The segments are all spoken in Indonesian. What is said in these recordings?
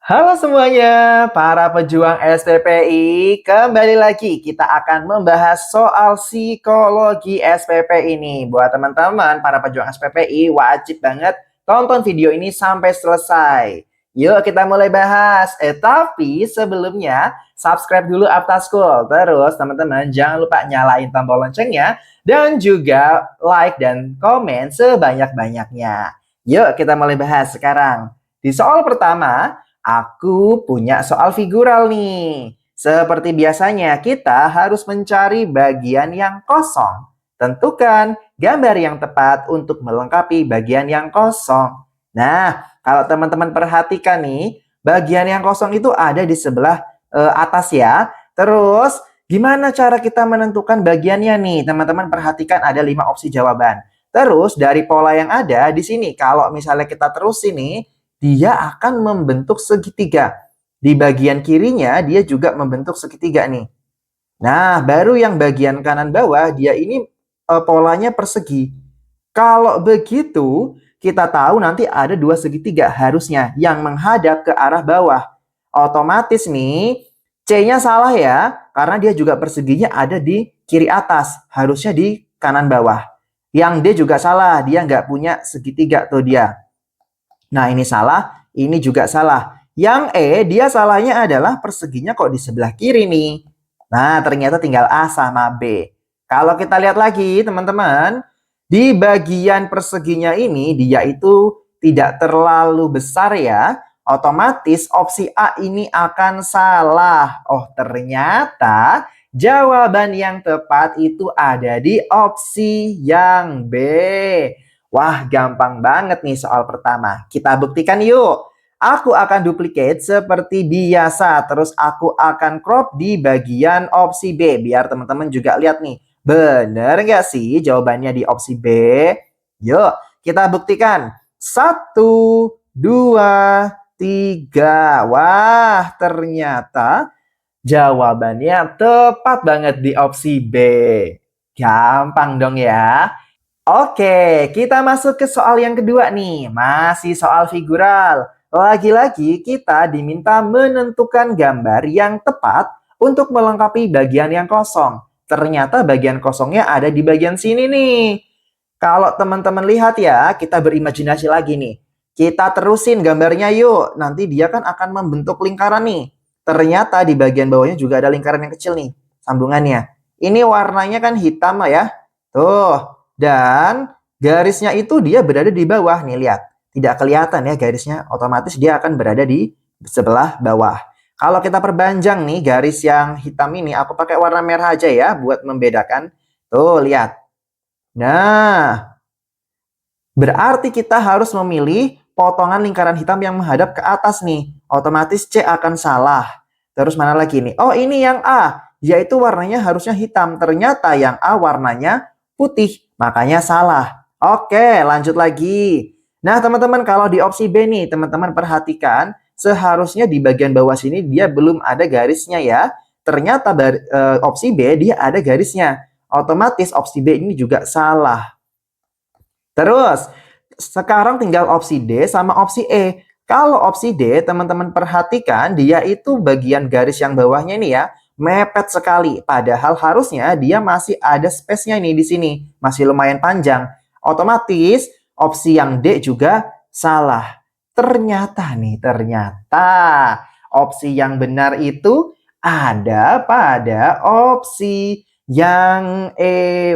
Halo semuanya, para pejuang SPPI. Kembali lagi kita akan membahas soal psikologi SPP ini. Buat teman-teman, para pejuang SPPI, wajib banget tonton video ini sampai selesai. Yuk kita mulai bahas. Tapi sebelumnya, subscribe dulu Aptaskul. Terus teman-teman jangan lupa nyalain tombol loncengnya. Dan juga like dan komen sebanyak-banyaknya. Yuk kita mulai bahas sekarang. Di soal pertama, aku punya soal figural nih. Seperti biasanya, kita harus mencari bagian yang kosong. Tentukan gambar yang tepat untuk melengkapi bagian yang kosong. Nah, kalau teman-teman perhatikan nih, bagian yang kosong itu ada di sebelah atas ya. Terus, gimana cara kita menentukan bagiannya nih? Teman-teman perhatikan ada 5 opsi jawaban. Terus, dari pola yang ada di sini, kalau misalnya kita terus ini, dia akan membentuk segitiga. Di bagian kirinya dia juga membentuk segitiga nih. Nah, baru yang bagian kanan bawah dia ini polanya persegi. Kalau begitu, kita tahu nanti ada dua segitiga harusnya yang menghadap ke arah bawah. Otomatis nih, C-nya salah ya, karena dia juga perseginya ada di kiri atas, harusnya di kanan bawah. Yang D juga salah, dia nggak punya segitiga tuh dia. Nah, ini salah, ini juga salah. Yang E, dia salahnya adalah perseginya kok di sebelah kiri nih. Nah, ternyata tinggal A sama B. Kalau kita lihat lagi, teman-teman, di bagian perseginya ini, dia itu tidak terlalu besar ya. Otomatis opsi A ini akan salah. Oh, ternyata jawaban yang tepat itu ada di opsi yang B. Wah, gampang banget nih soal pertama. Kita buktikan yuk. Aku akan duplicate seperti biasa. Terus aku akan crop di bagian opsi B. Biar teman-teman juga lihat nih. Bener nggak sih jawabannya di opsi B? Yuk, kita buktikan. 1, 2, 3. Wah, ternyata jawabannya tepat banget di opsi B. Gampang dong ya. Oke, kita masuk ke soal yang kedua nih. Masih soal figural. Lagi-lagi kita diminta menentukan gambar yang tepat untuk melengkapi bagian yang kosong. Ternyata bagian kosongnya ada di bagian sini nih. Kalau teman-teman lihat ya, kita berimajinasi lagi nih. Kita terusin gambarnya yuk. Nanti dia kan akan membentuk lingkaran nih. Ternyata di bagian bawahnya juga ada lingkaran yang kecil nih. Sambungannya. Ini warnanya kan hitam ya. Tuh. Dan garisnya itu dia berada di bawah nih, lihat. Tidak kelihatan ya garisnya, otomatis dia akan berada di sebelah bawah. Kalau kita perpanjang nih garis yang hitam ini, aku pakai warna merah aja ya buat membedakan. Tuh, lihat. Nah, berarti kita harus memilih potongan lingkaran hitam yang menghadap ke atas nih. Otomatis C akan salah. Terus mana lagi nih? Oh, ini yang A, yaitu warnanya harusnya hitam. Ternyata yang A warnanya putih, makanya salah. Oke, lanjut lagi. Nah, teman-teman, kalau di opsi B nih, teman-teman perhatikan, seharusnya di bagian bawah sini dia belum ada garisnya ya. Ternyata opsi B dia ada garisnya. Otomatis opsi B ini juga salah. Terus, sekarang tinggal opsi D sama opsi E. Kalau opsi D, teman-teman perhatikan, dia itu bagian garis yang bawahnya ini ya, mepet sekali. Padahal harusnya dia masih ada space-nya nih di sini. Masih lumayan panjang. Otomatis, opsi yang D juga salah. Ternyata opsi yang benar itu ada pada opsi yang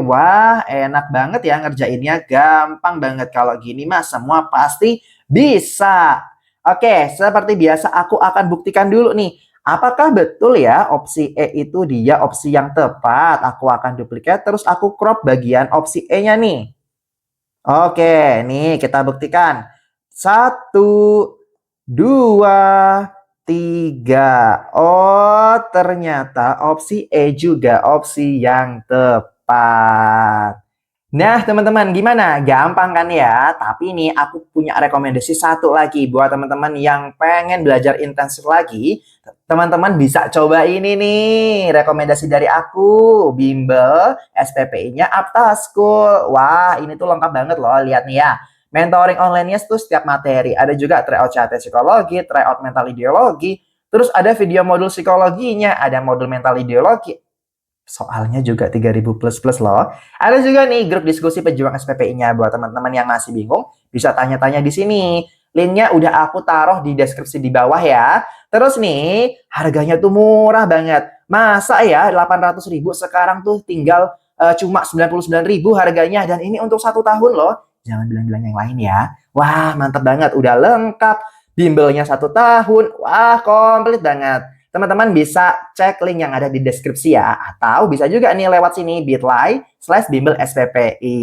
wah enak banget ya ngerjainnya, gampang banget kalau gini mas, semua pasti bisa. Oke, seperti biasa aku akan buktikan dulu nih. Apakah betul ya opsi E itu dia opsi yang tepat? Aku akan duplikat terus aku crop bagian opsi E-nya nih. Oke, nih kita buktikan. 1, 2, 3. Oh, ternyata opsi E juga opsi yang tepat. Nah, teman-teman, gimana? Gampang kan ya? Tapi nih, aku punya rekomendasi satu lagi buat teman-teman yang pengen belajar intensif lagi. Teman-teman bisa coba ini nih, rekomendasi dari aku, bimbel SPPI-nya Aptaskul. Wah, ini tuh lengkap banget loh, lihat nih ya. Mentoring online-nya tuh setiap materi. Ada juga tryout CHT psikologi, tryout mental ideologi, terus ada video modul psikologinya, ada modul mental ideologi. Soalnya juga 3000 plus loh. Ada juga nih grup diskusi pejuang SPPI-nya. Buat teman-teman yang masih bingung, bisa tanya-tanya di sini. Linknya udah aku taruh di deskripsi di bawah ya. Terus nih, harganya tuh murah banget. Masa ya 800.000 sekarang tuh tinggal cuma 99.000 harganya. Dan ini untuk 1 tahun loh. Jangan bilang-bilang yang lain ya. Wah, mantap banget. Udah lengkap. Bimbelnya 1 tahun. Wah, komplit banget. Teman-teman bisa cek link yang ada di deskripsi ya. Atau bisa juga nih lewat sini bit.ly/bimbel SPPI.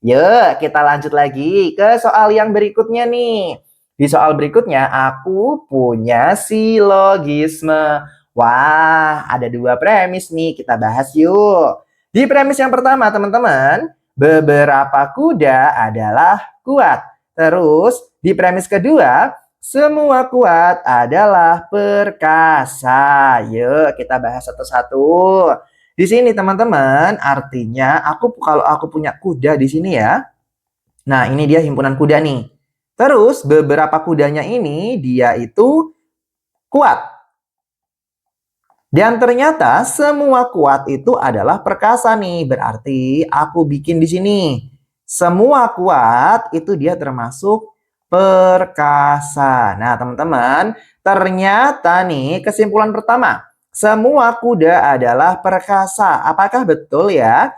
Yuk, kita lanjut lagi ke soal yang berikutnya nih. Di soal berikutnya, aku punya silogisme. Wah, ada 2 premis nih, kita bahas yuk. Di premis yang pertama, teman-teman, beberapa kuda adalah kuat. Terus, di premis kedua, semua kuat adalah perkasa. Yuk, kita bahas satu-satu. Di sini teman-teman, artinya kalau aku punya kuda di sini ya. Nah, ini dia himpunan kuda nih. Terus beberapa kudanya ini dia itu kuat. Dan ternyata semua kuat itu adalah perkasa nih. Berarti aku bikin di sini. Semua kuat itu dia termasuk perkasa. Nah, teman-teman, ternyata nih kesimpulan pertama, semua kuda adalah perkasa. Apakah betul ya?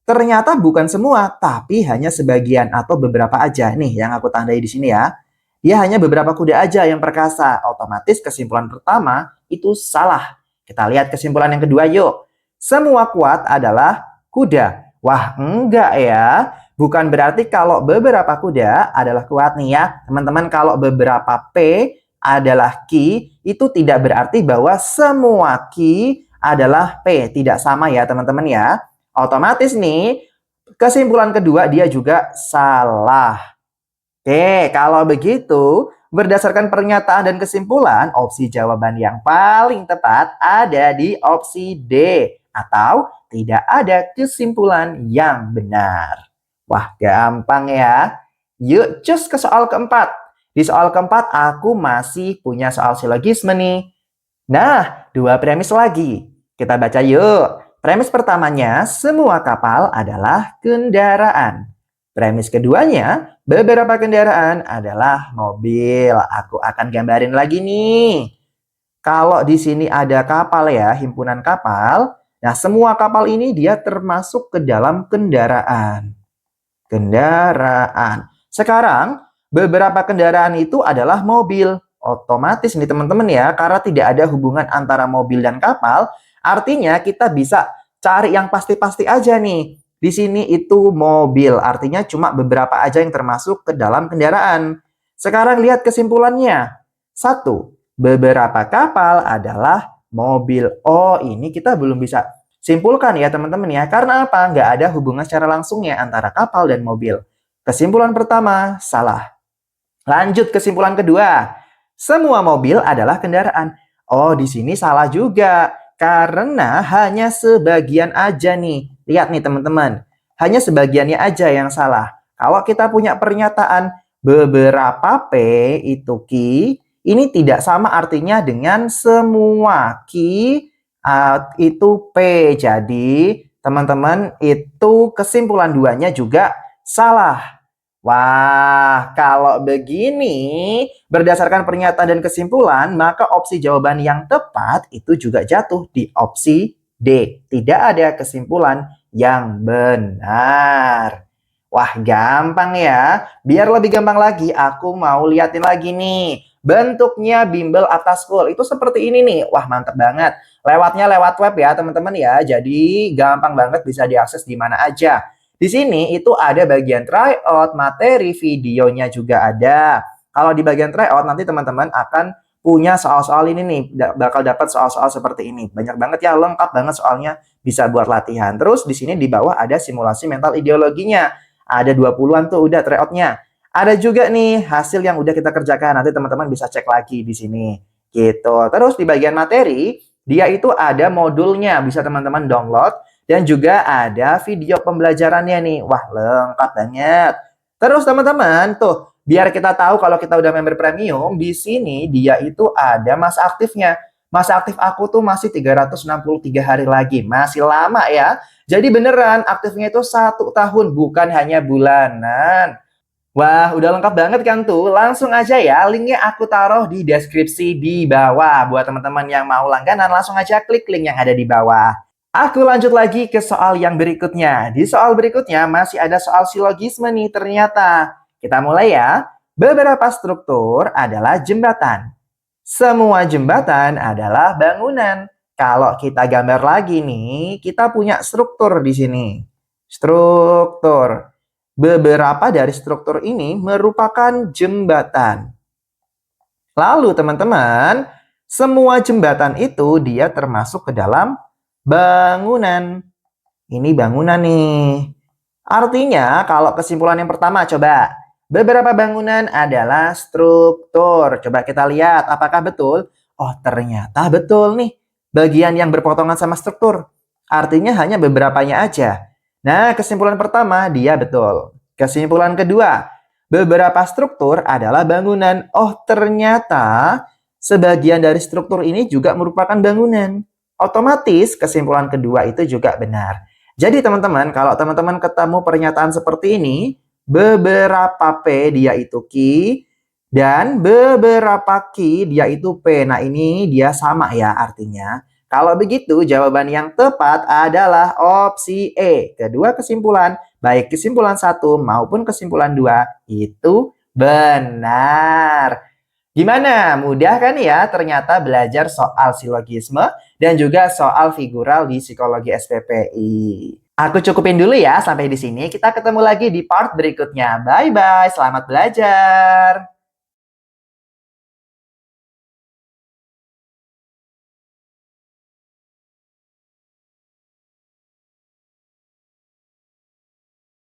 Ternyata bukan semua, tapi hanya sebagian atau beberapa aja nih yang aku tandai di sini ya. Ya hanya beberapa kuda aja yang perkasa. Otomatis kesimpulan pertama itu salah. Kita lihat kesimpulan yang kedua yuk. Semua kuat adalah kuda. Wah, enggak ya. Bukan berarti kalau beberapa kuda adalah kuat nih ya. Teman-teman, kalau beberapa P adalah ki, itu tidak berarti bahwa semua ki adalah P. Tidak sama ya teman-teman ya. Otomatis nih, kesimpulan kedua dia juga salah. Oke, kalau begitu, berdasarkan pernyataan dan kesimpulan, opsi jawaban yang paling tepat ada di opsi D. Atau tidak ada kesimpulan yang benar. Wah, gampang ya. Yuk, cus ke soal keempat. Di soal keempat, aku masih punya soal silogisme nih. Nah, 2 premis lagi. Kita baca yuk. Premis pertamanya, semua kapal adalah kendaraan. Premis keduanya, beberapa kendaraan adalah mobil. Aku akan gambarin lagi nih. Kalau di sini ada kapal ya, himpunan kapal. Nah, semua kapal ini dia termasuk ke dalam kendaraan. Kendaraan. Sekarang, beberapa kendaraan itu adalah mobil. Otomatis nih teman-teman ya, karena tidak ada hubungan antara mobil dan kapal, artinya kita bisa cari yang pasti-pasti aja nih. Di sini itu mobil, artinya cuma beberapa aja yang termasuk ke dalam kendaraan. Sekarang lihat kesimpulannya. 1. Beberapa kapal adalah mobil. Oh, ini kita belum bisa simpulkan ya teman-teman ya. Karena apa? Nggak ada hubungan secara langsungnya antara kapal dan mobil. Kesimpulan pertama, salah. Lanjut kesimpulan kedua. Semua mobil adalah kendaraan. Oh, di sini salah juga. Karena hanya sebagian aja nih. Lihat nih teman-teman. Hanya sebagiannya aja yang salah. Kalau kita punya pernyataan beberapa P itu ki, ini tidak sama artinya dengan semua ki itu P. Jadi, teman-teman, itu kesimpulan duanya juga salah. Wah, kalau begini, berdasarkan pernyataan dan kesimpulan, maka opsi jawaban yang tepat itu juga jatuh di opsi D. Tidak ada kesimpulan yang benar. Wah, gampang ya. Biar lebih gampang lagi, aku mau liatin lagi nih. Bentuknya bimbel atas school itu seperti ini nih. Wah, mantep banget. Lewatnya lewat web ya, teman-teman ya. Jadi, gampang banget bisa diakses di mana aja. Di sini itu ada bagian tryout, materi, videonya juga ada. Kalau di bagian tryout nanti teman-teman akan punya soal-soal ini nih, bakal dapat soal-soal seperti ini. Banyak banget ya, lengkap banget soalnya, bisa buat latihan. Terus di sini di bawah ada simulasi mental ideologinya. Ada 20-an tuh udah tryoutnya. Ada juga nih hasil yang udah kita kerjakan, nanti teman-teman bisa cek lagi di sini. Gitu. Terus di bagian materi, dia itu ada modulnya, bisa teman-teman download. Dan juga ada video pembelajarannya nih. Wah, lengkap banget. Terus teman-teman, tuh, biar kita tahu kalau kita udah member premium, di sini dia itu ada masa aktifnya. Masa aktif aku tuh masih 363 hari lagi, masih lama ya. Jadi beneran aktifnya itu 1 tahun, bukan hanya bulanan. Wah, udah lengkap banget kan tuh? Langsung aja ya, linknya aku taruh di deskripsi di bawah. Buat teman-teman yang mau langganan, langsung aja klik link yang ada di bawah. Aku lanjut lagi ke soal yang berikutnya. Di soal berikutnya masih ada soal silogisme nih ternyata. Kita mulai ya. Beberapa struktur adalah jembatan. Semua jembatan adalah bangunan. Kalau kita gambar lagi nih, kita punya struktur di sini. Struktur. Beberapa dari struktur ini merupakan jembatan. Lalu teman-teman, semua jembatan itu dia termasuk ke dalam bangunan. Ini bangunan nih. Artinya, kalau kesimpulan yang pertama, coba. Beberapa bangunan adalah struktur. Coba kita lihat, apakah betul? Oh, ternyata betul nih. Bagian yang berpotongan sama struktur. Artinya hanya beberapanya aja. Nah, kesimpulan pertama, dia betul. Kesimpulan kedua, beberapa struktur adalah bangunan. Oh, ternyata sebagian dari struktur ini juga merupakan bangunan. Otomatis kesimpulan kedua itu juga benar. Jadi teman-teman, kalau teman-teman ketemu pernyataan seperti ini, beberapa P dia itu Q, dan beberapa Q dia itu P. Nah ini dia sama ya artinya. Kalau begitu, jawaban yang tepat adalah opsi E. Kedua kesimpulan, baik kesimpulan 1 maupun kesimpulan 2, itu benar. Gimana? Mudah kan ya ternyata belajar soal silogisme dan juga soal figural di psikologi SPPI. Aku cukupin dulu ya sampai di sini. Kita ketemu lagi di part berikutnya. Bye-bye. Selamat belajar.